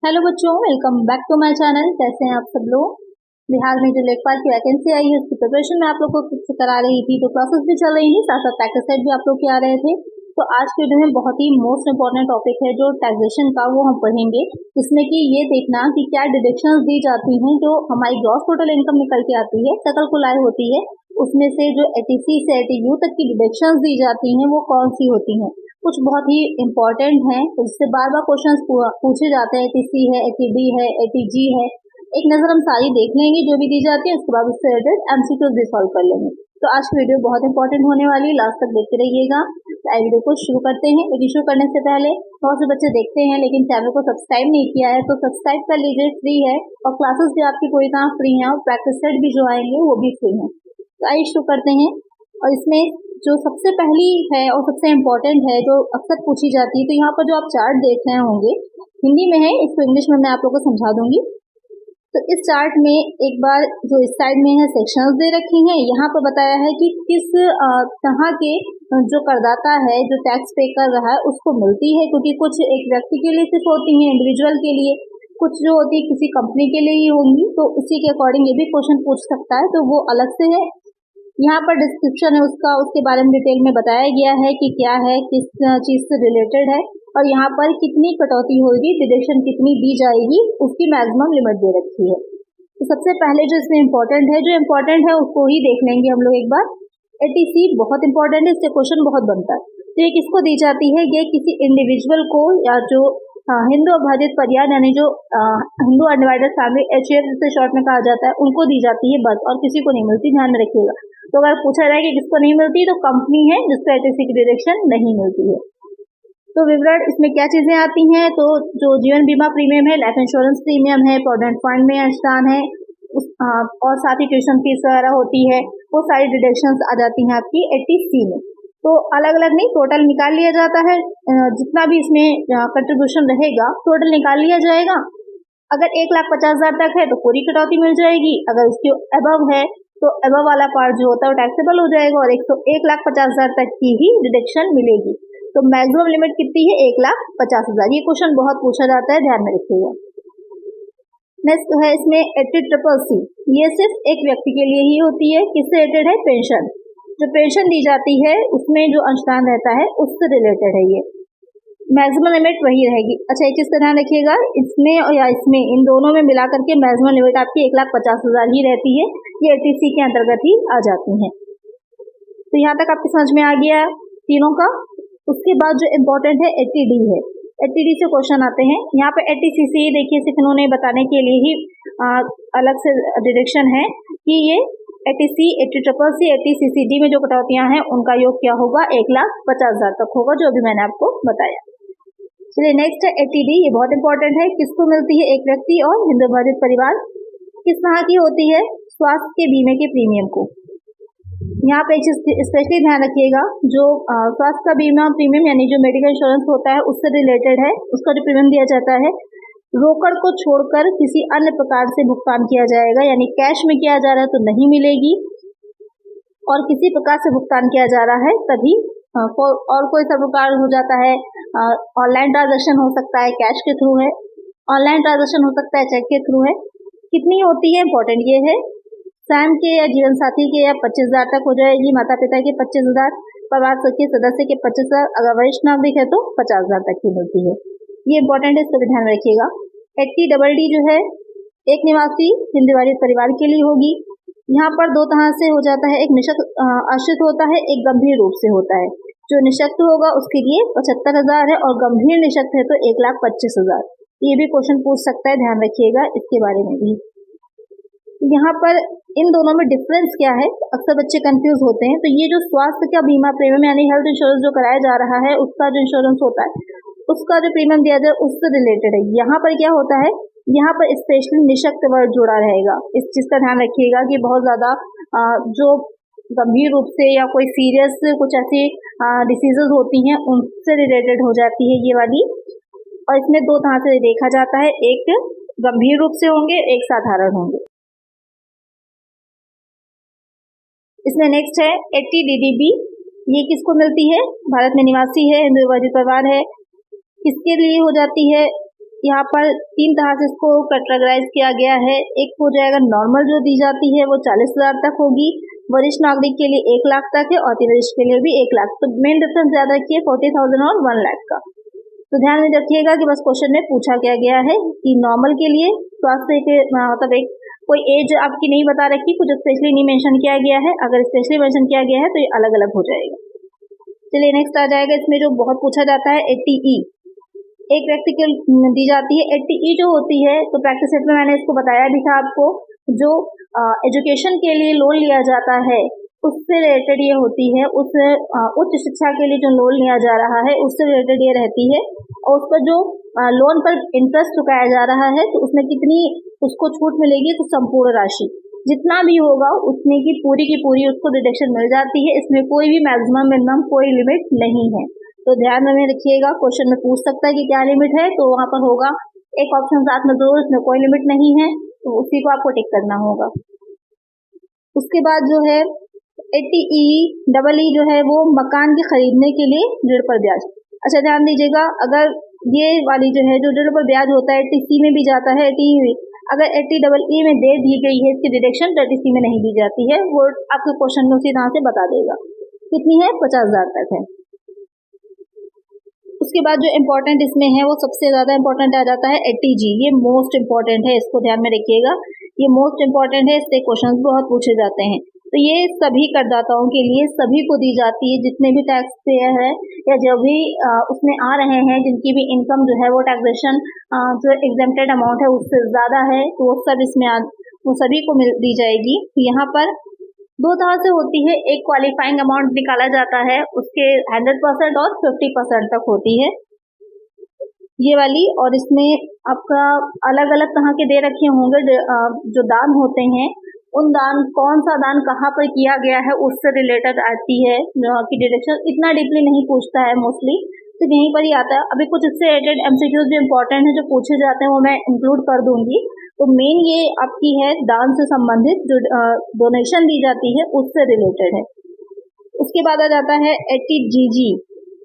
Hello बच्चों, welcome back to my channel. कैसे हैं आप सब लोग। बिहार में जो लेखपाल की वैकेंसी आई है उसकी प्रिपरेशन में आप लोग को करा रही थी, तो क्लासेस भी चल रही थी, साथ साथ प्रैक्टिस सेट भी आप लोग के आ रहे थे। तो आज के वीडियो में बहुत ही मोस्ट इंपॉर्टेंट टॉपिक है जो टैक्सेशन का, वो हम पढ़ेंगे। इसमें कि ये देखना कि क्या डिडक्शंस दी जाती हैं जो हमारी ग्रॉस टोटल इनकम निकल के आती है, सकल कुल आय होती है, उसमें से जो एटीसी से एटीयू तक की डिडक्शंस दी जाती हैं वो कौन सी होती हैं। कुछ बहुत ही इम्पोर्टेंट हैं, इससे बार बार क्वेश्चंस पूछे जाते हैं। एटीसी है, एटीडी है, एटीजी है। एक नजर हम सारी देख लेंगे जो भी दी जाती है, उसके बाद उससे रिलेटेड एमसीक्यूज भी सॉल्व कर लेंगे। तो आज की वीडियो बहुत इंपॉर्टेंट होने वाली है, लास्ट तक देखते रहिएगा। तो आई वीडियो को शुरू करते हैं। वीडियो शुरू करने से पहले बहुत से बच्चे देखते हैं लेकिन चैनल को सब्सक्राइब नहीं किया है, तो सब्सक्राइब कर लीजिए, फ्री है। और क्लासेस भी आपकी पूरी तरह फ्री है और प्रैक्टिस सेट भी जो आएंगे वो भी फ्री है। तो आइए शुरू करते हैं। और इसमें जो सबसे पहली है और सबसे इम्पोर्टेंट है जो अक्सर पूछी जाती है, तो यहाँ पर जो आप चार्ट देख रहे होंगे हिंदी में है, इसको इंग्लिश में मैं आप लोगों को समझा दूंगी। तो इस चार्ट में एक बार जो इस साइड में है सेक्शंस दे रखी हैं, यहाँ पर बताया है कि किस तरह के जो करदाता है जो टैक्स पे कर रहा है उसको मिलती है, क्योंकि कुछ एक व्यक्ति के लिए सिर्फ होती है, इंडिविजुअल के लिए, कुछ जो होती है किसी कंपनी के लिए ही होंगी। तो उसी के अकॉर्डिंग ये भी क्वेश्चन पूछ सकता है, तो वो अलग से है। यहाँ पर डिस्क्रिप्शन है उसका, उसके बारे में डिटेल में बताया गया है कि क्या है, किस चीज से रिलेटेड है, और यहाँ पर कितनी कटौती होगी, डिडक्शन कितनी दी जाएगी, उसकी मैक्सिमम लिमिट दे रखी है। तो सबसे पहले जो इसमें इम्पोर्टेंट है उसको ही देख लेंगे हम लोग एक बार। एटीसी बहुत इंपॉर्टेंट है, इससे क्वेश्चन बहुत बनता है। तो ये किसको दी जाती है, ये किसी इंडिविजुअल को या जो हिंदू अभाजित परिवार यानी जो हिंदू अनडिवाइडेड फैमिली HUF से शॉर्ट में कहा जाता है, उनको दी जाती है बस, और किसी को नहीं मिलती, ध्यान में रखिएगा। तो अगर पूछा जाए कि किसको नहीं मिलती, तो कंपनी है जिसको एटीसी की डिडक्शन नहीं मिलती है। तो विवरण इसमें क्या चीजें आती हैं, तो जो जीवन बीमा प्रीमियम है, लाइफ इंश्योरेंस प्रीमियम है, प्रोविडेंट फंड में अंशदान है, और साथ ही ट्यूशन फीस वगैरह होती है, वो सारी डिडक्शंस आ जाती हैं आपकी एटीसी में। तो अलग अलग नहीं, टोटल निकाल लिया जाता है। जितना भी इसमें कंट्रीब्यूशन रहेगा टोटल निकाल लिया जाएगा। अगर 1,50,000 तक है तो पूरी कटौती मिल जाएगी, अगर उसके अबव है तो अबव वाला पार्ट जो होता है वो टैक्सेबल हो जाएगा, और 1,50,000 तक की ही डिडक्शन मिलेगी। तो मैक्सिमम लिमिट कितनी है, 1,50,000। ये क्वेश्चन बहुत पूछा जाता है, ध्यान में रखिएगा। नेक्स्ट है इसमें HTCC, ये सिर्फ एक व्यक्ति के लिए ही होती है। किससे रिलेटेड है, पेंशन। जो पेंशन दी जाती है उसमें जो अंशदान रहता है उससे रिलेटेड है ये। मैक्सिमम लिमिट वही रहेगी। अच्छा, एक चीज ध्यान रखिएगा, इसमें या इसमें, इन दोनों में मिला करके मैक्सिमम लिमिट आपकी 1,50,000 ही रहती है। ये एटीसी के अंतर्गत ही आ जाती हैं। तो यहाँ तक आपकी समझ में आ गया तीनों का। उसके बाद जो इम्पोर्टेंट है एटीडी है। एटीडी से क्वेश्चन आते हैं। यहाँ पे एटीसीसी देखिए सिर्फ इन्होंने बताने के लिए ही अलग से डिडक्शन है कि ये एटीसी, HTCC, एटीसीसीडी में जो कटौतियां हैं उनका योग क्या होगा, 1,50,000 तक होगा, जो अभी मैंने आपको बताया। चलिए नेक्स्ट है एटीडी, ये बहुत इंपॉर्टेंट है। किसको मिलती है, एक व्यक्ति और हिंदू अभाजित परिवार। किस तरह की होती है, स्वास्थ्य के बीमे के प्रीमियम को। यहाँ पे एक चीज स्पेशली ध्यान रखिएगा, जो स्वास्थ्य का बीमा प्रीमियम यानी जो मेडिकल इंश्योरेंस होता है उससे रिलेटेड है, उसका जो प्रीमियम दिया जाता है रोकड़ को छोड़कर किसी अन्य प्रकार से भुगतान किया जाएगा, यानी कैश में किया जा रहा है तो नहीं मिलेगी, और किसी प्रकार से भुगतान किया जा रहा है तभी, और कोई सा प्रकार हो जाता है, ऑनलाइन ट्रांजेक्शन हो सकता है, कैश के थ्रू है, ऑनलाइन ट्रांजेक्शन हो सकता है, चेक के थ्रू है। कितनी होती है, इंपॉर्टेंट ये है, स्वयं के या जीवन साथी के या 25,000 तक हो जाएगी, माता पिता के 25,000, परिवार के सदस्य के 25,000, अगर वरिष्ठ नागरिक है तो 50,000 तक की मिलती है। ये इंपॉर्टेंट है, इसको भी ध्यान रखिएगा। HTDD जो है एक निवासी हिंदू अभाजित परिवार के लिए होगी। यहाँ पर दो तरह से हो जाता है, एक निशक्त आश्रित होता है, एक गंभीर रूप से होता है। जो निशक्त होगा उसके लिए 75,000 है, और गंभीर निशक्त है तो 1,25,000। ये भी क्वेश्चन पूछ सकता है, ध्यान रखिएगा इसके बारे में भी। यहाँ पर इन दोनों में डिफरेंस क्या है, अक्सर बच्चे कंफ्यूज होते हैं। तो ये जो स्वास्थ्य का बीमा प्रीमियम यानी हेल्थ इंश्योरेंस जो कराया जा रहा है, उसका जो इंश्योरेंस होता है, उसका जो प्रीमियम दिया जाए उससे रिलेटेड है। यहाँ पर क्या होता है, यहाँ पर स्पेशली निशक्त वर्ड जुड़ा रहेगा। इस चीज का ध्यान रखिएगा कि बहुत ज्यादा जो गंभीर रूप से या कोई सीरियस कुछ ऐसी डिसीजेज होती हैं उनसे रिलेटेड हो जाती है ये वाली। और इसमें दो तरह से देखा जाता है, एक गंभीर रूप से होंगे, एक साधारण होंगे। इसमें नेक्स्ट है HTDDB, ये किसको मिलती है, भारत में निवासी है, हिंदू अभाजित परिवार है। किसके लिए हो जाती है, यहाँ पर 3 तरह से इसको कैटेगराइज किया गया है। एक हो जाएगा नॉर्मल जो दी जाती है वो 40,000 तक होगी, वरिष्ठ नागरिक के लिए 1 लाख तक है और अति वरिष्ठ के लिए भी 1 लाख। तो मेन डिफरेंस ज्यादा रखिए 40,000 और 1 लाख का। तो ध्यान में रखिएगा कि बस क्वेश्चन में पूछा क्या गया है कि नॉर्मल के लिए स्वास्थ्य के मतलब एक कोई एज आपकी नहीं बता रखी, कुछ स्पेशली नहीं मेंशन किया गया है। अगर स्पेशली मेंशन किया गया है तो ये अलग अलग हो जाएगा। चलिए नेक्स्ट आ जाएगा, इसमें जो बहुत पूछा जाता है एटीई, एक व्यक्ति के दी जाती है। एटीई जो होती है तो प्रैक्टिस सेट में मैंने इसको बताया भी था आपको, जो एजुकेशन के लिए लोन लिया जाता है उससे रिलेटेड ये होती है। उस उच्च शिक्षा के लिए जो लोन लिया जा रहा है उससे रिलेटेड ये रहती है, और उस पर जो लोन पर इंटरेस्ट चुकाया जा रहा है तो उसमें कितनी उसको छूट मिलेगी, तो संपूर्ण राशि जितना भी होगा उतने की पूरी उसको डिडक्शन मिल जाती है। इसमें कोई भी मैक्सिमम मिनिमम कोई लिमिट नहीं है। तो ध्यान में रखिएगा, क्वेश्चन में पूछ सकता है कि क्या लिमिट है, तो वहां पर होगा एक ऑप्शन साथ में जरूर, इसमें कोई लिमिट नहीं है, तो उसी को आपको टिक करना होगा। उसके बाद जो है एटीई डबल ई जो है वो मकान के खरीदने के लिए ऋण पर ब्याज। अच्छा ध्यान दीजिएगा, अगर ये वाली जो है जो ऋण पर ब्याज होता है एटीसी में भी जाता है, एटीई अगर एटी डबल ई में दे दी गई है इसकी डिडक्शन तो एटीसी में नहीं दी जाती है, वो आपके क्वेश्चन में उसी तरह से बता देगा। कितनी है, 50,000 तक है। उसके बाद जो इम्पोर्टेंट इसमें है वो सबसे ज्यादा इम्पोर्टेंट आ जाता है एटीजी, ये मोस्ट इम्पोर्टेंट है, इसको ध्यान में रखिएगा, ये मोस्ट इम्पोर्टेंट है, इससे क्वेश्चन बहुत पूछे जाते हैं। तो ये सभी करदाताओं के लिए सभी को दी जाती है, जितने भी टैक्स पेयर है या जो भी उसमें आ रहे हैं, जिनकी भी इनकम जो है वो टैक्सेशन जो एग्जेम्प्टेड अमाउंट है उससे ज्यादा है, तो वो सब इसमें वो सभी को दी जाएगी। यहाँ पर 2 तरह से होती है, एक क्वालिफाइंग अमाउंट निकाला जाता है उसके 100% और 50% तक होती है ये वाली, और इसमें आपका अलग अलग तरह के दे रखे होंगे जो दान होते हैं, उन दान कौन सा दान कहाँ पर किया गया है उससे रिलेटेड आती है कि डिडक्शन। इतना डीपली नहीं पूछता है मोस्टली, तो यहीं पर ही आता है। अभी कुछ इससे रिलेटेड एमसीक्यूज जो इम्पोर्टेंट है जो पूछे जाते हैं वो मैं इंक्लूड कर दूंगी। तो मेन ये आपकी है दान से संबंधित जो डोनेशन दी जाती है उससे रिलेटेड है। उसके बाद आ जाता है एटीजीजी।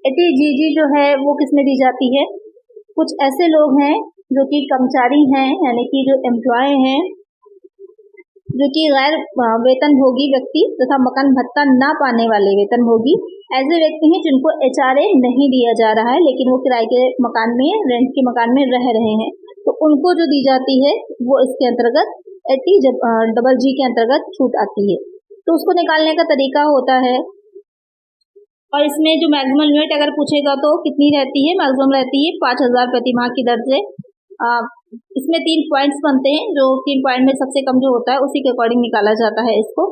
एटीजीजी जो है वो किसमें दी जाती है, कुछ ऐसे लोग हैं जो कि कर्मचारी हैं, यानी कि जो एम्प्लॉय हैं, जो कि गैर वेतन भोगी व्यक्ति तथा मकान भत्ता ना पाने वाले वेतन भोगी ऐसे व्यक्ति हैं जिनको एचआरए नहीं दिया जा रहा है लेकिन वो किराए के मकान में, रेंट के मकान में रह रहे हैं, तो उनको जो दी जाती है वो इसके अंतर्गत एटी डबल जी के अंतर्गत छूट आती है। तो उसको निकालने का तरीका होता है, और इसमें जो मैक्सिमम लिमिट अगर पूछेगा तो कितनी रहती है, मैक्सिमम रहती है 5,000 प्रति माह की दर से। इसमें 3 पॉइंट्स बनते हैं, जो 3 पॉइंट में सबसे कम जो होता है उसी के अकॉर्डिंग निकाला जाता है इसको।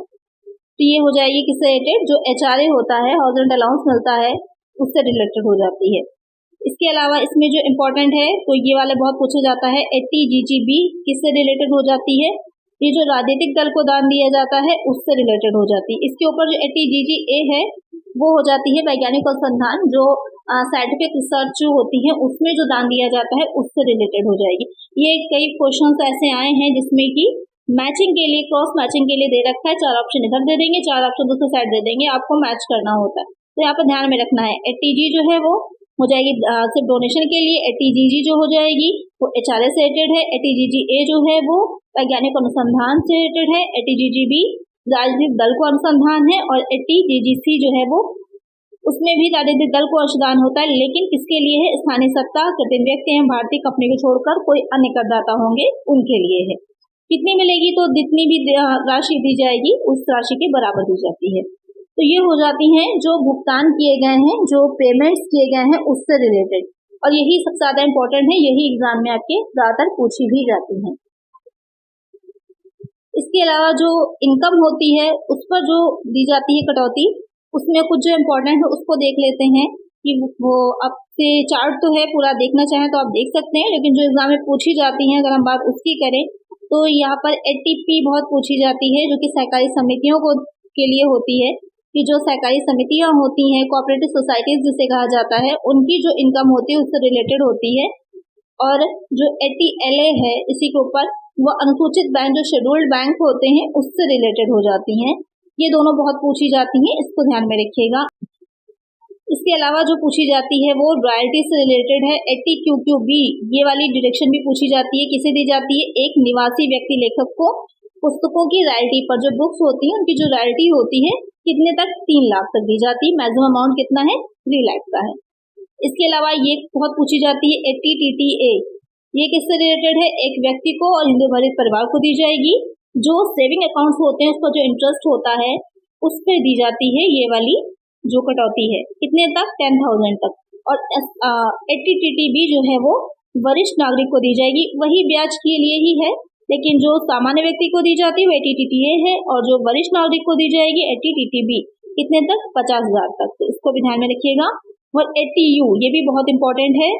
तो ये हो जाएगी किससे रिलेटेड, जो एचआरए होता है, हाउस रेंट अलाउंस मिलता है, उससे रिलेटेड हो जाती है। इसके अलावा इसमें जो इम्पोर्टेंट है तो ये वाले बहुत पूछा जाता है, एटीजीजीबी किससे रिलेटेड हो जाती है, ये जो राजनीतिक दल को दान दिया जाता है उससे रिलेटेड हो जाती है। इसके ऊपर जो एटीजीजीए है वो हो जाती है वैज्ञानिक अनुसंधान, जो साइंटिफिक रिसर्च जो होती है उसमें जो दान दिया जाता है उससे रिलेटेड हो जाएगी। ये कई क्वेश्चंस ऐसे आए हैं जिसमें कि मैचिंग के लिए, क्रॉस मैचिंग के लिए दे रखा है, 4 ऑप्शन इधर दे देंगे, 4 ऑप्शन दूसरी साइड दे देंगे, आपको मैच करना होता है। तो यहाँ पर ध्यान में रखना है, एटीजी जो है वो हो जाएगी सिर्फ डोनेशन के लिए, एटीजीजी जो हो जाएगी वो एचआरए से रिलेटेड है, एटीजीजीए जो है वो वैज्ञानिक अनुसंधान से रिलेटेड है, एटीजीजीबी राजनीतिक दल को अनुसंधान है, और एटीजीजीसी जो है वो उसमें भी राजनीतिक दल को अंशदान होता है, लेकिन किसके लिए है, स्थानीय सत्ता, कृत्रिम व्यक्ति एवं भारतीय कंपनी को छोड़कर कोई अन्य करदाता होंगे उनके लिए है। कितनी मिलेगी, तो जितनी भी राशि दी जाएगी उस राशि के बराबर दी जाती है। तो ये हो जाती हैं जो भुगतान किए गए हैं, जो पेमेंट्स किए गए हैं उससे रिलेटेड, और यही सबसे ज्यादा इम्पोर्टेंट है, यही एग्जाम में आपके ज्यादातर पूछी भी जाती है। इसके अलावा जो इनकम होती है उस पर जो दी जाती है कटौती, उसमें कुछ जो इम्पोर्टेंट है उसको देख लेते हैं कि वो आपसे चार्ट तो है, पूरा देखना चाहें तो आप देख सकते हैं, लेकिन जो एग्जाम में पूछी जाती है अगर हम बात उसकी करें तो यहाँ पर एटीपी बहुत पूछी जाती है, जो कि सहकारी समितियों को के लिए होती है, कि जो सहकारी समितियां होती हैं, कोऑपरेटिव सोसाइटीज जिसे कहा जाता है, उनकी जो इनकम होती है उससे रिलेटेड होती है। और जो एटीएलए है इसी के ऊपर वो अनुसूचित बैंक जो शेड्यूल्ड बैंक होते हैं उससे रिलेटेड हो जाती हैं। ये दोनों बहुत पूछी जाती हैं, इसको ध्यान में रखिएगा। इसके अलावा जो पूछी जाती है वो रॉयल्टी से रिलेटेड है। 80QQB ये वाली डिडक्शन भी पूछी जाती है। किसे दी जाती है? एक निवासी व्यक्ति लेखक को पुस्तकों की रॉयल्टी पर, जो बुक्स होती हैं उनकी जो रॉयल्टी होती है कितने तक? 3 लाख तक दी जाती है। मैक्सिमम अमाउंट कितना है? 3 लाख का है। इसके अलावा ये बहुत पूछी जाती है 80TTA, ये किससे रिलेटेड है? एक व्यक्ति को और हिंदू भरित परिवार को दी जाएगी। जो सेविंग अकाउंट्स होते हैं उसका जो इंटरेस्ट होता है उस पर दी जाती है ये वाली जो कटौती है। कितने तक? 10,000 तक। और 80TTB जो है वो वरिष्ठ नागरिक को दी जाएगी। वही ब्याज के लिए ही है, लेकिन जो सामान्य व्यक्ति को दी जाती है वो 80TTA है, और जो वरिष्ठ नागरिक को दी जाएगी 80TTB। कितने तक? 50,000 तक। तो इसको भी ध्यान में रखिएगा। और 80U ये भी बहुत इंपॉर्टेंट है।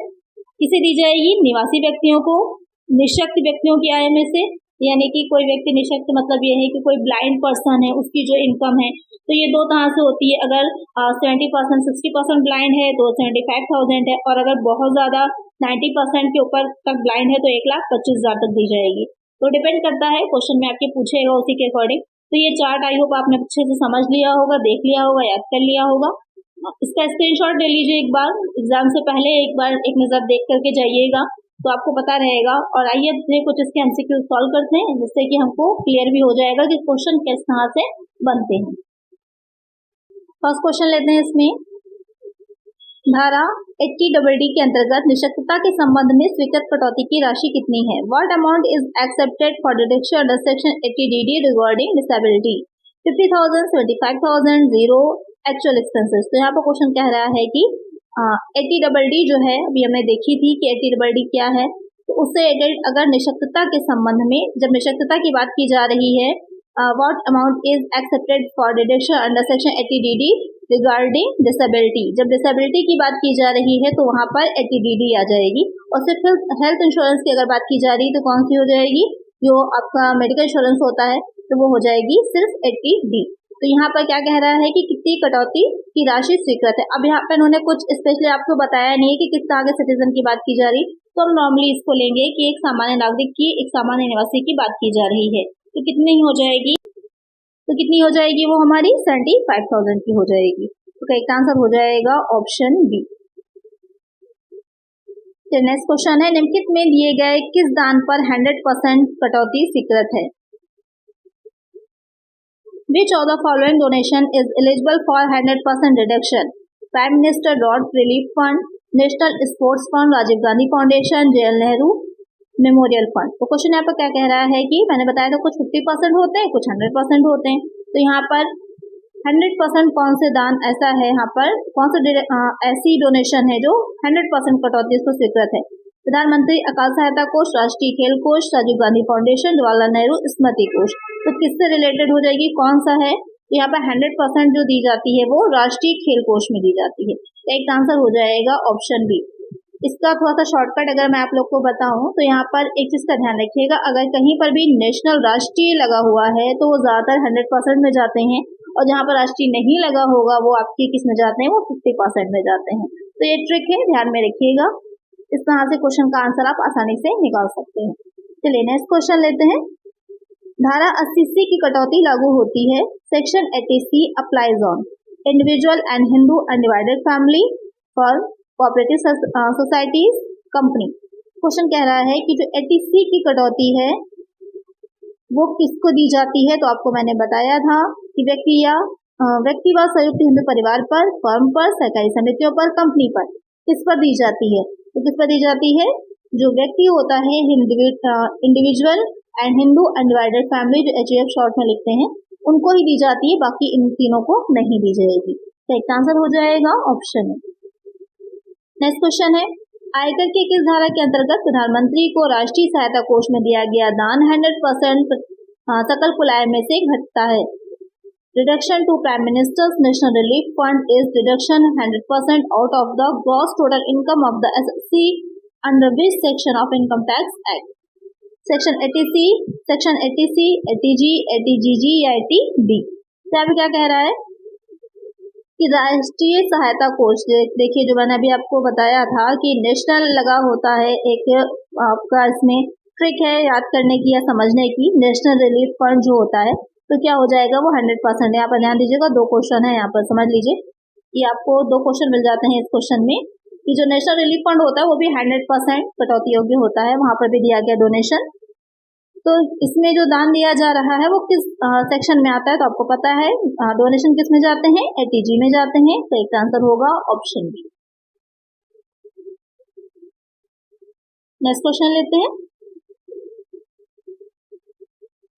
किसे दी जाएगी? निवासी व्यक्तियों को, निःशक्त व्यक्तियों की आय में से, यानी कि कोई व्यक्ति निःशक्त मतलब ये है कि कोई ब्लाइंड पर्सन है, उसकी जो इनकम है, तो ये 2 तरह से होती है। अगर 70% 60% ब्लाइंड है तो 75,000 है, और अगर बहुत ज्यादा 90% के ऊपर तक ब्लाइंड है तो 1,25,000 तक दी जाएगी। तो डिपेंड करता है, क्वेश्चन में आपके पूछेगा उसी के अकॉर्डिंग। तो ये चार्ट आई होप आपने अच्छे से समझ लिया होगा, देख लिया होगा, याद कर लिया होगा। इसका स्क्रीनशॉट ले लीजिए एक बार, एग्जाम से पहले एक बार एक नजर देख करके जाइएगा तो आपको पता रहेगा। और आइए कुछ इसके MCQ सॉल्व करते हैं, जिससे कि हमको क्लियर भी हो जाएगा कि क्वेश्चन किस तरह से बनते हैं। फर्स्ट क्वेश्चन लेते हैं। इसमें धारा 80DD के अंतर्गत निःशक्तता के संबंध में स्वीकृत कटौती की राशि कितनी है? What amount is accepted for deduction under section 80DD regarding disability? 50,000, 75,000, 0 actual expenses. तो यहाँ पर क्वेश्चन कह रहा है कि 80DD जो है, अभी हमने देखी थी कि 80DD क्या है। तो उससे अगर निःशक्तता के संबंध में, जब निःशक्तता की बात की जा रही है, what amount is accepted for deduction under section 80DD regarding disability, जब डिसेबिलिटी की बात की जा रही है तो वहां पर 80DD आ जाएगी। और सिर्फ हेल्थ इंश्योरेंस की अगर बात की जा रही है तो कौन सी हो जाएगी? जो आपका मेडिकल इंश्योरेंस होता है तो वो हो जाएगी सिर्फ 80D। तो यहाँ पर क्या कह रहा है कि कितनी कटौती की राशि स्वीकृत है। अब यहाँ पर उन्होंने कुछ स्पेशली आपको बताया नहीं कि किस तरह के सिटीजन की बात की जा रही, तो हम नॉर्मली इसको लेंगे कि एक सामान्य नागरिक की, एक सामान्य निवासी की बात की जा रही है। तो कितनी हो जाएगी? तो कितनी हो जाएगी वो हमारी? 75,000 की हो जाएगी। तो करेक्ट आंसर हो जाएगा ऑप्शन बी। नेक्स्ट क्वेश्चन है, निम्नलिखित में दिए गए किस दान पर 100% कटौती स्वीकृत है? Which of the following donation is eligible for 100% reduction? Prime Minister Road Relief Fund, National Sports Fund, Rajiv Gandhi Foundation, JL Nehru memorial fund. तो क्वेश्चन यहाँ पर क्या कह रहा है कि मैंने बताया था कुछ 50% होते हैं, कुछ 100% होते हैं। तो यहाँ पर 100% कौन से दान ऐसा है, यहाँ पर कौन सा ऐसी डोनेशन है जो 100% कटौती इसको स्वीकृत है? प्रधानमंत्री अकाल सहायता कोष, राष्ट्रीय खेल कोष, राजीव गांधी फाउंडेशन, जवाहरलाल नेहरू स्मृति कोष। तो किससे रिलेटेड हो जाएगी? कौन सा है? तो यहाँ पर 100% जो दी जाती है वो राष्ट्रीय खेल कोष में दी जाती है। तो एक आंसर हो जाएगा ऑप्शन बी। इसका थोड़ा सा शॉर्टकट अगर मैं आप लोग को बताऊं तो यहाँ पर एक चीज का ध्यान रखिएगा, अगर कहीं पर भी नेशनल राष्ट्रीय लगा हुआ है तो वो ज्यादातर 100% में जाते हैं, और जहाँ पर राष्ट्रीय नहीं लगा होगा वो आपके किस में जाते हैं? वो 50% में जाते हैं। तो ये ट्रिक है, ध्यान में रखिएगा। इस तरह से क्वेश्चन का आंसर आप आसानी से निकाल सकते हैं। चलिए नेक्स्ट क्वेश्चन लेते हैं। धारा 80C की कटौती लागू होती है। Section 80C applies on individual and Hindu undivided family, for cooperative societies, company. Question कह रहा है कि जो 80C की कटौती है वो किसको दी जाती है? तो आपको मैंने बताया था कि व्यक्ति व संयुक्त हिंदू परिवार पर, फर्म पर, सरकारी समितियों पर, कंपनी पर, किस पर दी जाती है? तो किस पर दी जाती है? जो व्यक्ति होता है individual and Hindu undivided family, जो HUF शॉर्ट में लिखते हैं, उनको ही दी जाती है, बाकी इन तीनों को नहीं दी जाएगी। तो एक आंसर हो जाएगा ऑप्शन। नेक्स्ट क्वेश्चन है, आयकर की किस धारा के अंतर्गत प्रधानमंत्री को राष्ट्रीय सहायता कोष में दिया गया दान 100% सकल कुल आय में से घटता है? Reduction to prime minister's national relief fund is reduction 100% out of the gross total income of the SSC under which section of income tax act? Section 80C, section 80C, 80G, 80GG या 80D? तो अभी क्या कह रहा है कि राष्ट्रीय सहायता कोष, देखिए जो मैंने अभी आपको बताया था कि नेशनल लगा होता है, एक आपका इसमें ट्रिक है याद करने की या समझने की। नेशनल रिलीफ फंड जो होता है तो क्या हो जाएगा वो 100%। यहाँ पर ध्यान दीजिएगा, 2 क्वेश्चन है यहाँ पर, समझ लीजिए। ये आपको 2 क्वेश्चन मिल जाते हैं इस क्वेश्चन में कि जो नेशनल रिलीफ फंड होता है वो भी 100% कटौती योग्य होता है, वहां पर भी दिया गया डोनेशन। तो इसमें जो दान दिया जा रहा है वो किस सेक्शन में आता है, तो आपको पता है डोनेशन किस में जाते हैं, एटीजी में जाते हैं। तो एक आंसर होगा ऑप्शन बी। नेक्स्ट क्वेश्चन लेते हैं।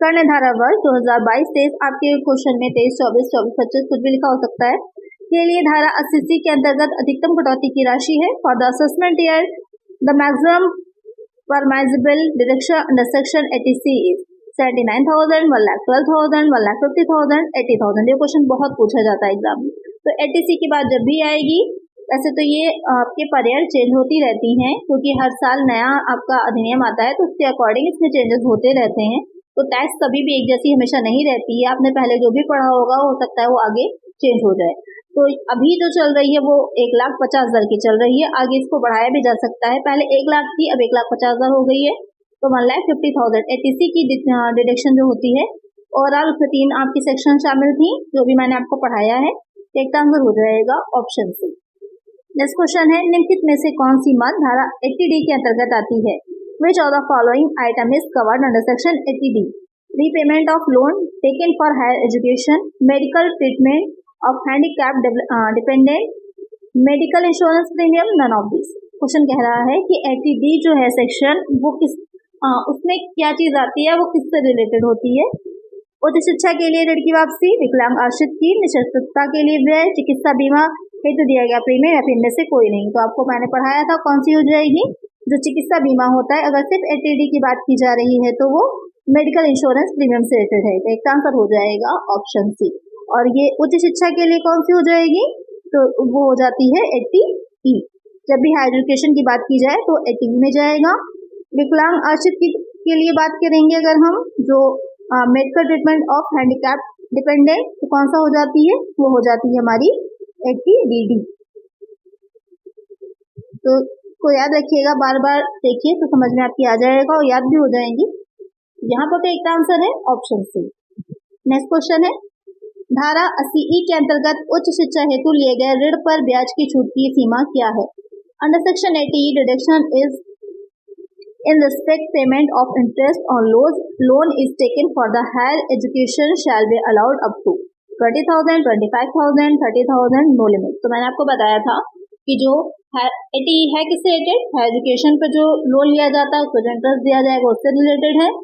कर्ण धारा वर्ष 2022-23 आपके क्वेश्चन में 23, 24, 24, 25 कुछ भी लिखा हो सकता है के लिए धारा 80C के अंतर्गत अधिकतम कटौती की राशि है। For the assessment year the maximum permissible deduction under section 80C is 79,000, 1,12,000, 1,50,000, 80,000। ये क्वेश्चन बहुत पूछा जाता है एग्जाम में। तो 80C की बात जब भी आएगी, वैसे तो ये आपके पर ईयर चेंज होती रहती हैं क्योंकि हर साल नया आपका अधिनियम आता है, तो उसके अकॉर्डिंग इसमें चेंजेस होते रहते हैं। तो टैक्स कभी भी एक जैसी हमेशा नहीं रहती है। आपने पहले जो भी पढ़ा होगा हो सकता है वो आगे चेंज हो जाए। तो अभी जो चल रही है वो 1,50,000 की चल रही है, आगे इसको बढ़ाया भी जा सकता है। पहले 1 लाख थी, अब 1,50,000 हो गई है, तो 1,50,000 80C की डिडक्शन जो होती है। ओवरऑल उसमें 3 आपकी सेक्शन शामिल थी जो भी मैंने आपको पढ़ाया है। एक आंसर हो जाएगा ऑप्शन सी। नेक्स्ट क्वेश्चन है, निम्नलिखित में से कौन सी मद धारा 80D के अंतर्गत आती है? Which of the following item is covered under section 80D? Repayment of loan taken for higher education, medical treatment of handicapped dependent, medical insurance premium, none of this. Question कह रहा है कि 80D जो है सेक्शन वो किस उसमें क्या चीज आती है, वो किससे रिलेटेड होती है? उच्च शिक्षा के लिए ऋण की वापसी, विकलांग आश्रित की निःशक्तता के लिए व्यय, चिकित्सा बीमा हेतु दिया गया प्रीमियम, या फिर इनमें से कोई नहीं। तो आपको मैंने पढ़ाया था कौन सी हो जाएगी, जो चिकित्सा बीमा होता है। अगर सिर्फ 80D की बात की जा रही है तो वो मेडिकल इंश्योरेंस प्रीमियम से रिलेटेड है। तो एक आंसर हो जाएगा ऑप्शन सी। और ये उच्च शिक्षा के लिए कौन सी हो जाएगी, तो वो हो जाती है 80E। जब भी हायर एजुकेशन की बात की जाए तो 80E में जाएगा। विकलांग आश्रित के लिए बात करेंगे अगर हम, जो medical treatment of handicap dependent, तो कौन सा हो जाती है, वो हो जाती है हमारी 80DD। तो को याद रखिएगा, बार बार देखिए तो समझ में आपकी आ जाएगा और याद भी हो जाएंगी। यहाँ पर तो एक आंसर है ऑप्शन सी। नेक्स्ट क्वेश्चन है, धारा 80E के अंतर्गत उच्च शिक्षा हेतु लिए गए ऋण पर ब्याज की छूट की सीमा क्या है? Under section 80E deduction is in respect payment of interest on loan is taken for the higher education shall be allowed up to 20,000, 25,000, 30,000, no limit. तो मैंने आपको बताया था कि जो 80E है किससे रिलेटेड, हायर एजुकेशन पर जो लोन लिया जाता है उसको जो इंटरेस्ट दिया जाएगा उससे रिलेटेड है।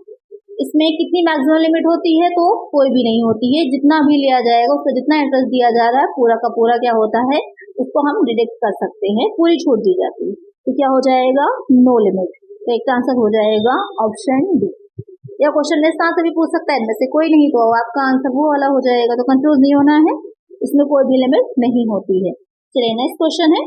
इसमें कितनी मैक्सिमम लिमिट होती है, तो कोई भी नहीं होती है। जितना भी लिया जाएगा उससे जितना इंटरेस्ट दिया जा रहा है पूरा का पूरा क्या होता है, उसको हम डिडक्ट कर सकते हैं, पूरी छूट दी जाती है। तो क्या हो जाएगा, नो लिमिट। तो एक आंसर हो जाएगा ऑप्शन डी। या क्वेश्चन में इस तरह से भी पूछ सकता है, इनमें से कोई नहीं, तो आपका आंसर वो वाला हो जाएगा। तो कंफ्यूज नहीं होना है, इसमें कोई भी लिमिट नहीं होती है। चलिए नेक्स्ट क्वेश्चन है,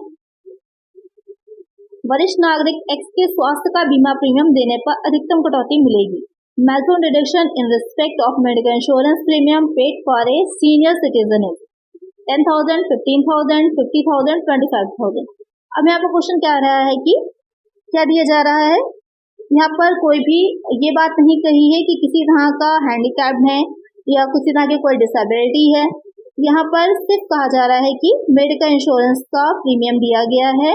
वरिष्ठ नागरिक एक्स के स्वास्थ्य का बीमा प्रीमियम देने पर अधिकतम कटौती मिलेगी। Maximum deduction in respect of medical insurance premium paid for a senior citizen is 10,000, 15,000, 50,000, 25,000। अब यहाँ पर क्वेश्चन क्या आ रहा है कि क्या दिया जा रहा है, यहाँ पर कोई भी ये बात नहीं कही है कि किसी तरह का हैंडीकैप है या किसी तरह की कोई डिसेबिलिटी है। यहाँ पर सिर्फ कहा जा रहा है कि मेडिकल इंश्योरेंस का प्रीमियम दिया गया है।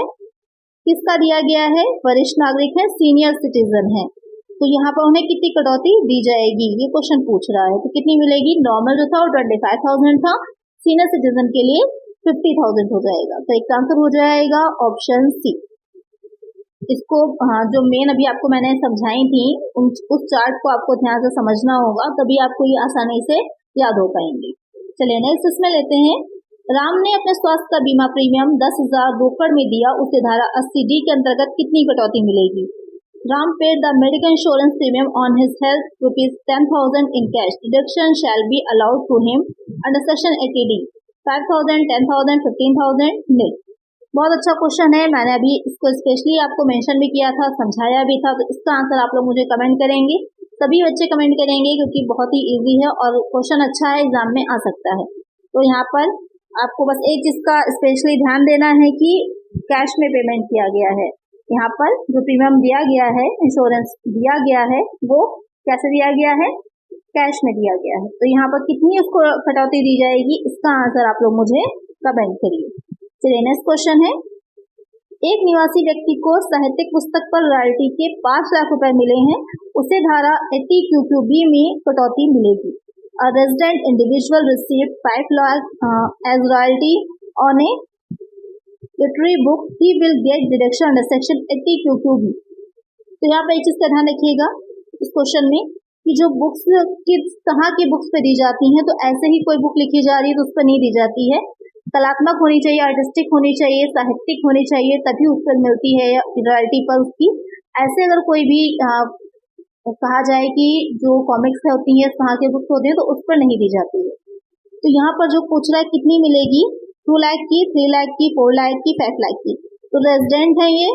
किसका दिया गया है, वरिष्ठ नागरिक है, सीनियर सिटीजन है, तो यहाँ पर उन्हें कितनी कटौती दी जाएगी, ये क्वेश्चन पूछ रहा है। तो कितनी मिलेगी, नॉर्मल जो था वो 25,000 था, सीनियर सिटीजन के लिए 50,000 हो जाएगा। तो एक आंसर हो जाएगा ऑप्शन सी। इसको जो मेन अभी आपको मैंने समझाई थी उस चार्ट को आपको ध्यान से समझना होगा, तभी आपको ये आसानी से याद हो पाएंगे। चलिए नेक्स्ट इसमें लेते हैं, राम ने अपने स्वास्थ्य का बीमा प्रीमियम 10,000 रोकड़ में दिया, उसे धारा 80D के अंतर्गत कितनी कटौती मिलेगी? Ram paid the medical insurance premium on his health ₹10,000 in cash. Deduction shall be allowed to him under section 80D 5,000, 10,000, 15,000 nil। बहुत अच्छा क्वेश्चन है, मैंने अभी इसको स्पेशली आपको मेंशन भी किया था, समझाया भी था। तो इसका आंसर आप लोग मुझे कमेंट करेंगे, सभी बच्चे कमेंट करेंगे क्योंकि बहुत ही इजी है और क्वेश्चन अच्छा है, एग्जाम में आ सकता है। तो यहाँ पर आपको बस एक चीज का स्पेशली ध्यान देना है कि कैश में पेमेंट किया गया है। यहाँ पर जो प्रीमियम दिया गया है, इंश्योरेंस दिया गया है, वो कैसे दिया गया है, कैश में दिया गया है। तो यहाँ पर कितनी उसको कटौती दी जाएगी, इसका आंसर आप लोग मुझे कमेंट करिए। चलिए नेक्स्ट क्वेश्चन है, एक निवासी व्यक्ति को साहित्यिक पुस्तक पर रॉयल्टी के 5 लाख रुपए मिले हैं, उसे धारा 80QQB में कटौती मिलेगी। A resident individual received 5 lakh as royalty on a literary book, he will get deduction under section 80QQB। तो यहाँ पर एक चीज का ध्यान रखिएगा इस क्वेश्चन में कि जो बुक्स किस तरह की बुक्स पे दी जाती हैं, तो ऐसे ही कोई बुक लिखी जा रही है तो उस पर नहीं दी जाती है। कलात्मक होनी चाहिए, आर्टिस्टिक होनी चाहिए, साहित्यिक होनी चाहिए, तभी उस पर मिलती है रॉयल्टी पर उसकी। ऐसे अगर कोई भी कहा जाए कि जो कॉमिक्स होती है इस तरह के बुक्स होती है तो उस पर नहीं दी जाती है। तो यहाँ पर जो पूछ रहा है कितनी मिलेगी, 2 लाख की, 3 लाख की, 4 लाख की, 5 लाख की। तो रेजिडेंट है, ये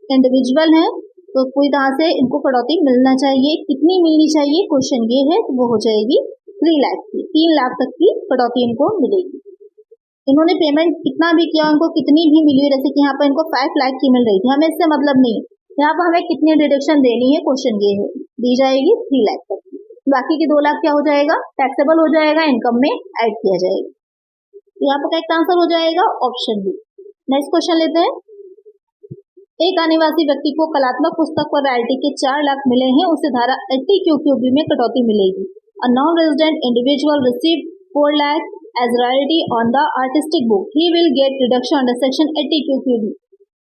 इंडिविजुअल है, तो पूरी तरह से इनको कटौती मिलना चाहिए। कितनी मिलनी चाहिए क्वेश्चन ये है, तो वो हो जाएगी 3 लाख की, 3 लाख तक की कटौती इनको मिलेगी। इन्होंने पेमेंट कितना भी किया, उनको कितनी भी मिली, जैसे कि यहाँ पर इनको 5 लाख की मिल रही थी, हमें इससे मतलब नहीं, यहाँ पर हमें कितनी डिडक्शन देनी है क्वेश्चन ये है, दी जाएगी 3 लाख तक की। बाकी के 2 लाख क्या हो जाएगा, टैक्सेबल हो जाएगा, इनकम में ऐड किया जाएगा। तो यहाँ पर करेक्ट आंसर हो जाएगा ऑप्शन बी। नेक्स्ट क्वेश्चन लेते हैं, एक अनिवासी व्यक्ति को कलात्मक पुस्तक पर रॉयल्टी के 4 लाख मिले हैं, उसे धारा 80QQB में कटौती मिलेगी। A non resident individual receive 4 lakh as royalty on the artistic book, he will get reduction under section 80QQB,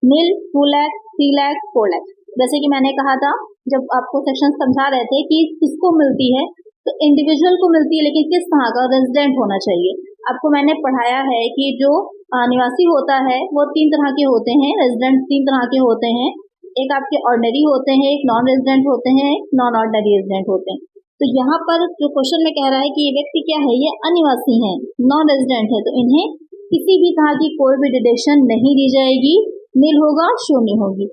nil, 2 lakh, 3 lakh, 4 lakh। जैसे कि मैंने कहा था जब आपको सेक्शन समझा रहे थे कि किसको मिलती है, तो इंडिविजुअल को मिलती है, लेकिन किस तरह का, रेजिडेंट होना चाहिए। आपको मैंने पढ़ाया है कि जो निवासी होता है वो 3 तरह के होते हैं, रेजिडेंट 3 तरह के होते हैं, एक आपके ऑर्डिनरी होते हैं, एक नॉन रेजिडेंट होते हैं, एक नॉन ऑर्डिनरी रेजिडेंट होते हैं। तो यहाँ पर जो क्वेश्चन में कह रहा है कि ये व्यक्ति क्या है, ये अनिवासी है, नॉन रेजिडेंट है, तो इन्हें किसी भी तरह की कोई भी डिडक्शन नहीं दी जाएगी, नील होगा, शून्य होगी।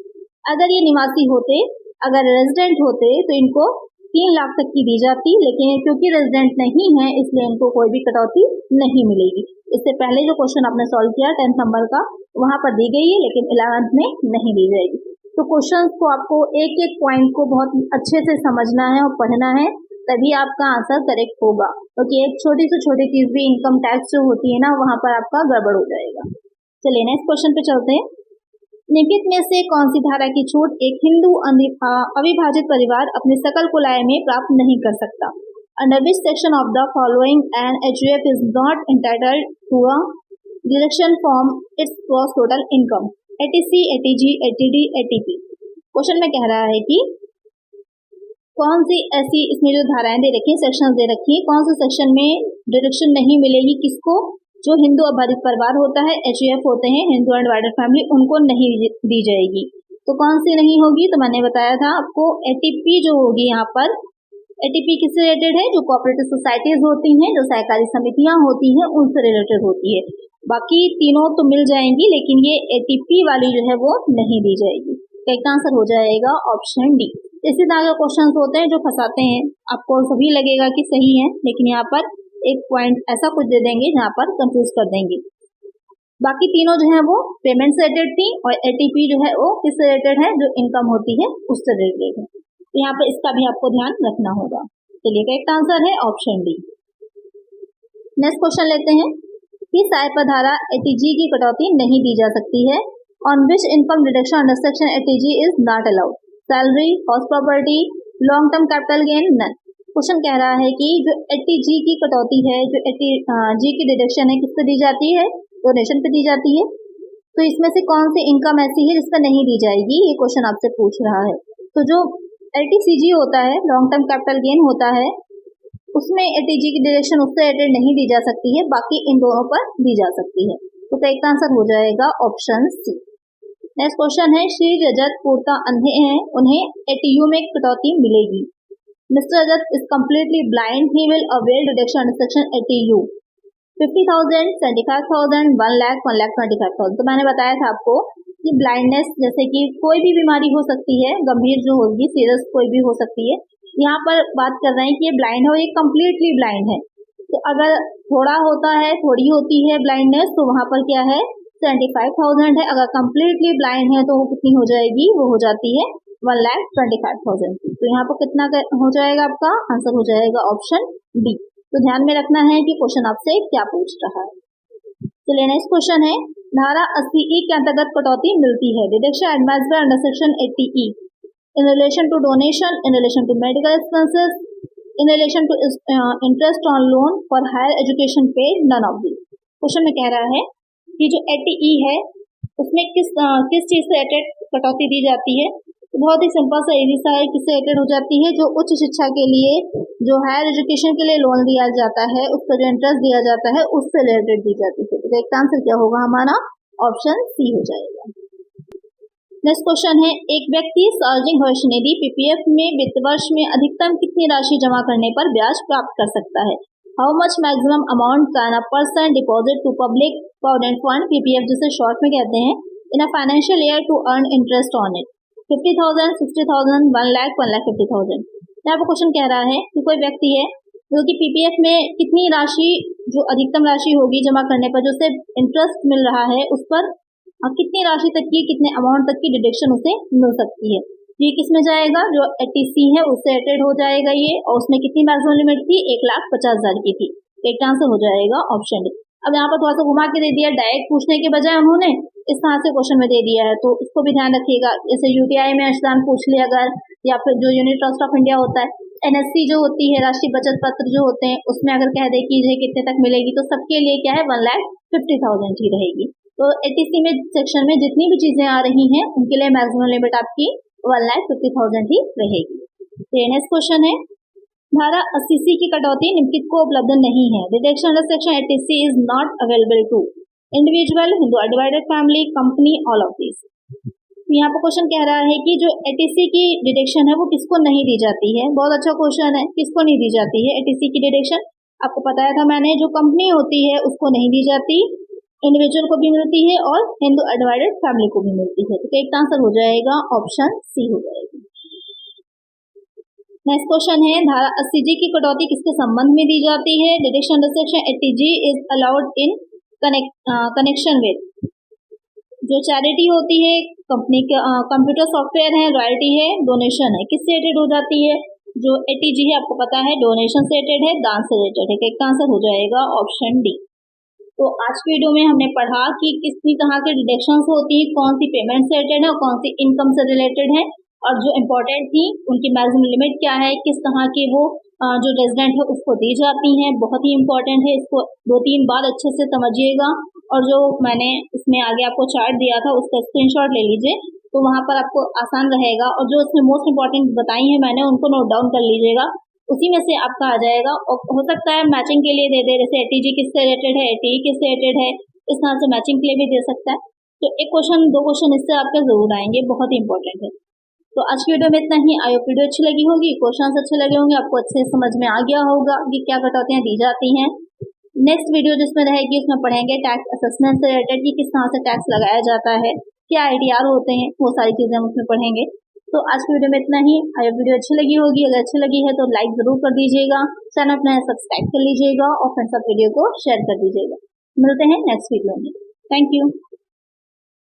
अगर ये निवासी होते, अगर रेजिडेंट होते तो इनको 3 लाख तक की दी जाती, लेकिन क्योंकि रेजिडेंट नहीं है इसलिए इनको कोई भी कटौती नहीं मिलेगी। इससे पहले जो क्वेश्चन आपने सॉल्व किया 10th नंबर का, वहां पर दी गई है, लेकिन 11th में नहीं दी जाएगी। तो क्वेश्चन को आपको एक एक पॉइंट को बहुत अच्छे से समझना है और पढ़ना है, तभी आपका आंसर करेक्ट होगा, क्योंकि एक छोटी से छोटी चीज भी इनकम टैक्स जो होती है ना, वहां पर आपका गड़बड़ हो जाएगा। चलिए नेक्स्ट क्वेश्चन पे चलते हैं। निम्नलिखित में से कौन सी धारा की छूट एक हिंदू अविभाजित परिवार अपने सकल कुल आय में प्राप्त नहीं कर सकता? Under which section of the following an HUF is not entitled to a deduction from its gross total income? ATC, ATG, ATD, ATP। Question में कह रहा है कि कौन सी ऐसी इसमें जो धाराएं दे रखी है, सेक्शन दे रखी है, कौन से सेक्शन में डिडक्शन नहीं मिलेगी किसको? जो हिंदू अविभाजित परिवार होता है, HUF होते हैं, हिंदू अनडिवाइडेड फैमिली, उनको नहीं दी जाएगी। तो कौन सी नहीं होगी? तो मैंने बताया था आपको ATP जो होगी, यहाँ पर ATP किससे रिलेटेड है? जो कोऑपरेटिव सोसाइटीज होती हैं, जो सहकारी समितियां होती हैं, उनसे रिलेटेड होती है। बाकी तीनों तो मिल जाएंगी, लेकिन ये ATP वाली जो है वो नहीं दी जाएगी। करेक्ट आंसर हो जाएगा ऑप्शन डी। इसी तरह के क्वेश्चन होते हैं जो फंसाते हैं, आपको सभी लगेगा कि सही है, लेकिन यहाँ पर एक पॉइंट ऐसा कुछ दे देंगे जहाँ पर कंफ्यूज कर देंगे। बाकी तीनों जो है वो पेमेंट से रिलेटेड थी, और ATP जो है वो किससे रिलेटेड है? जो इनकम होती है उससे रिलेटेड है। तो यहाँ पर इसका भी आपको ध्यान रखना होगा। चलिए करेक्ट आंसर है ऑप्शन डी। नेक्स्ट क्वेश्चन लेते हैं, किस आय पर धारा ATG की कटौती नहीं दी जा सकती है? On which income deduction under section ATG is not allowed? Salary, house property, long term capital gain, none. Question कह रहा है कि जो ATG की कटौती है, जो ATG की डिडक्शन है, किससे दी जाती है? डोनेशन पे दी जाती है। तो इसमें से कौन सी इनकम ऐसी है जिस पर नहीं दी जाएगी, ये क्वेश्चन आपसे पूछ रहा है। तो जो LTCG होता है, लॉन्ग टर्म कैपिटल गेन होता है, उसमें ATG की डिडक्शन उससे रिलेटेड नहीं दी जा सकती है, बाकी इन दोनों पर दी जा सकती है। तो करेक्ट आंसर हो जाएगा ऑप्शन सी। नेक्स्ट क्वेश्चन है, श्री रजत पूर्णतः अंधे हैं, उन्हें ATU में कटौती मिलेगी। Mister Rajat is completely blind, he will avail deduction under section ATU 50,000, 75,000, 1 lakh, 1,25,000। तो मैंने बताया था आपको कि ब्लाइंडनेस जैसे कि कोई भी बीमारी हो सकती है, गंभीर जो होगी, सीरियस कोई भी हो सकती है। यहाँ पर बात कर रहे हैं कि ये ब्लाइंड है और ये कम्प्लीटली ब्लाइंड है। तो अगर थोड़ा होता है, थोड़ी होती है ब्लाइंडनेस, तो वहां पर क्या है? 75,000 है। अगर कम्प्लीटली ब्लाइंड है तो वो कितनी हो जाएगी? वो हो जाती है 1,25,000 की। तो यहाँ पर कितना हो जाएगा? आपका आंसर हो जाएगा ऑप्शन डी। तो ध्यान में रखना है कि क्वेश्चन आपसे क्या पूछ रहा है। चलिए नेक्स्ट क्वेश्चन है, धारा 80E के अंतर्गत कटौती मिलती है। Deduction advised by under section 80E in relation to donation, in relation to medical expenses, in relation to interest on loan for higher education paid, none of these। Question में कह रहा है कि जो 80E है उसमें किस चीज से रिलेटेड कटौती दी जाती है। तो बहुत ही सिंपल सा इजी सा है, किससे रिलेटेड हो जाती है, जो उच्च शिक्षा के लिए जो हायर एजुकेशन के लिए लोन दिया जाता है उस पर जो इंटरेस्ट दिया जाता है उससे रिलेटेड दी जाती है। तो इसका आंसर क्या होगा हमारा, ऑप्शन सी हो जाएगा। नेक्स्ट क्वेश्चन है, एक व्यक्ति सार्वजनिक भविष्य निधि पीपीएफ में वित्त वर्ष में अधिकतम कितनी राशि जमा करने पर ब्याज प्राप्त कर सकता है। How much maximum amount can a person deposit to public provident fund PPF जिसे शॉर्ट में कहते हैं in a financial year to earn interest on it. 50,000, 60,000, 1 lakh, 1,50,000। यहाँ पर क्वेश्चन कह रहा है कि कोई व्यक्ति है जो कि पीपीएफ में कितनी राशि, जो अधिकतम राशि होगी जमा करने पर जो उसे इंटरेस्ट मिल रहा है उस पर कितनी राशि तक की, कितने अमाउंट तक की डिडक्शन उसे मिल सकती है। ये किस में जाएगा, जो 80C है उससे रिलेटेड हो जाएगा ये, और उसमें कितनी मैक्सिमम लिमिट थी, 1,50,000 की थी। एक आंसर हो जाएगा ऑप्शन डी। अब यहाँ पर थोड़ा सा घुमा के दे दिया, डायरेक्ट पूछने के बजाय उन्होंने इस तरह से क्वेश्चन में दे दिया है, तो इसको भी ध्यान रखिएगा। जैसे यूटीआई में अंशदान पूछ लिया अगर, या फिर जो यूनिट ट्रस्ट ऑफ इंडिया होता है, एनएससी जो होती है, राष्ट्रीय बचत पत्र जो होते हैं, उसमें अगर कह दे कि कितने तक मिलेगी तो सबके लिए क्या है 1,50,000 ही रहेगी। तो 80C में सेक्शन में जितनी भी चीजें आ रही हैं उनके लिए मैक्सिमम लिमिट आपकी 1,50,000 ही रहेगी। तो नेक्स्ट क्वेश्चन है, धारा 80C की कटौती निम्नलिखित को उपलब्ध नहीं है। Deduction under section 80C is not available to individual, Hindu divided family, company, all of this. यहाँ पर क्वेश्चन कह रहा है कि जो 80C की डिडक्शन है वो किसको नहीं दी जाती है। बहुत अच्छा क्वेश्चन है, किसको नहीं दी जाती है 80C की डिडक्शन। आपको बताया था मैंने, जो कंपनी होती है उसको नहीं दी जाती, इंडिविजुअल को भी मिलती है और हिंदू डिवाइडेड फैमिली को भी मिलती है। तो एक आंसर हो जाएगा ऑप्शन सी हो जाएगा। नेक्स्ट क्वेश्चन है, धारा 80G की कटौती किसके संबंध में दी जाती है। Deduction under section 80G is allowed in connection with, जो चैरिटी होती है, कंपनी के कंप्यूटर सॉफ्टवेयर है, रॉयल्टी है, डोनेशन है, किससे रिलेटेड हो जाती है। जो 80G है आपको पता है डोनेशन से रिलेटेड है, दान से रिलेटेड है। एक आंसर हो जाएगा ऑप्शन डी। तो आज की वीडियो में हमने पढ़ा कि कितनी तरह के डिडक्शंस होती है, कौन सी पेमेंट से रिलेटेड है और कौन सी इनकम से रिलेटेड है, और जो इम्पोर्टेंट थी उनकी मैक्सिमम लिमिट क्या है, किस तरह के वो जो रेजिडेंट है उसको दी जाती हैं। बहुत ही इम्पोर्टेंट है, इसको 2-3 बार अच्छे से समझिएगा। और जो मैंने इसमें आगे आपको चार्ट दिया था उसका स्क्रीनशॉट ले लीजिए, तो वहां पर आपको आसान रहेगा। और जो इसमें मोस्ट इम्पोर्टेंट बताई है मैंने उनको नोट डाउन कर लीजिएगा, उसी में से आपका आ जाएगा। और हो सकता है मैचिंग के लिए दे दे, जैसे 80G किससे रिलेटेड है, 80E किससे रिलेटेड है, इस तरह से मैचिंग के लिए भी दे सकता है। तो एक क्वेश्चन 2 क्वेश्चन इससे आपके जरूर आएंगे, बहुत ही इंपॉर्टेंट है। तो आज की वीडियो में इतना ही। आई होप वीडियो अच्छी लगी होगी, क्वेश्चंस अच्छे लगे होंगे, आपको अच्छे समझ में आ गया होगा कि क्या कटौतियां दी जाती हैं। नेक्स्ट वीडियो जिसमें रहेगी उसमें पढ़ेंगे टैक्स असेसमेंट से रिलेटेड कि किस तरह से टैक्स लगाया जाता है, क्या आईटीआर होते हैं, वो सारी चीजें हम उसमें पढ़ेंगे। तो आज की वीडियो में इतना ही। आई होप वीडियो अच्छी लगी होगी, अगर अच्छी लगी है तो लाइक जरूर कर दीजिएगा, चैनल अपना सब्सक्राइब कर लीजिएगा और फ्रेंड्स आप वीडियो को शेयर कर दीजिएगा। मिलते हैं नेक्स्ट वीडियो में। Thank you.